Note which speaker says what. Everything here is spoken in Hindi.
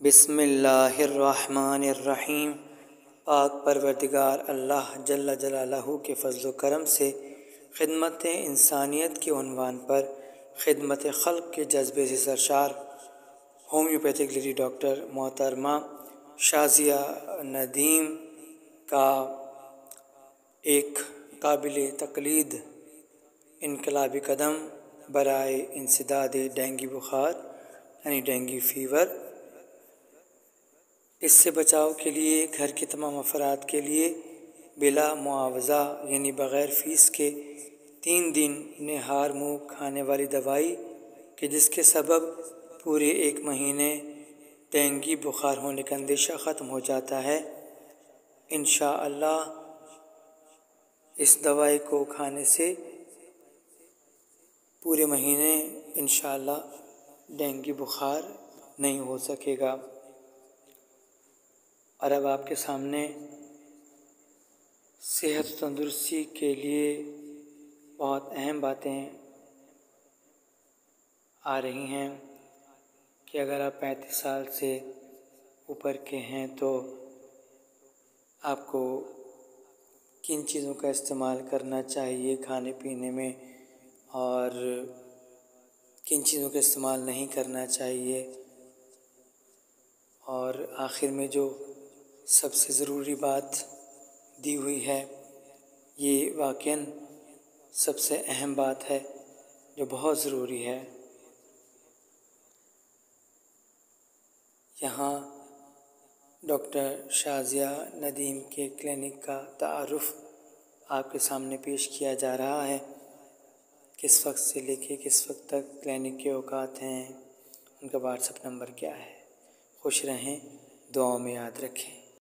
Speaker 1: बिस्मिल्लाहिर्रहमानिर्रहीम। पाक परवरदिगार अल्लाह जल्ल जलालहू के फ़ज़्ल करम से ख़िदमत इंसानियत के उन्वान पर ख़िदमत ख़ल्क़ के जज्बे से सरशार होम्योपैथिक लेडी डॉक्टर मोहतरमा शाज़िया नदीम का एक काबिल तक़लीद इनकलाबी कदम बराए इंसदाद डेंगू बुखार यानी डेंगू फ़ीवर, इससे बचाव के लिए घर के तमाम अफराद के लिए बिला मुआवज़ा यानी बग़ैर फ़ीस के 3 दिन नेहार मुँह खाने वाली दवाई कि जिसके सबब पूरे 1 महीने डेंगू बुखार होने का अंदेशा ख़त्म हो जाता है। इंशाअल्लाह इस दवाई को खाने से पूरे महीने इंशाअल्लाह डेंगू बुखार नहीं हो सकेगा। और अब आपके सामने सेहत तंदुरुस्ती के लिए बहुत अहम बातें आ रही हैं कि अगर आप 35 साल से ऊपर के हैं तो आपको किन चीज़ों का इस्तेमाल करना चाहिए खाने पीने में और किन चीज़ों का इस्तेमाल नहीं करना चाहिए। और आखिर में जो सबसे ज़रूरी बात दी हुई है, ये वाक़ईन सबसे अहम बात है जो बहुत ज़रूरी है। यहाँ डॉक्टर शाज़िया नदीम के क्लिनिक का तारुफ़ आपके सामने पेश किया जा रहा है। किस वक्त से लेके किस वक्त तक क्लिनिक के औकात हैं, उनका व्हाट्सएप नंबर क्या है। खुश रहें, दुआओं में याद रखें।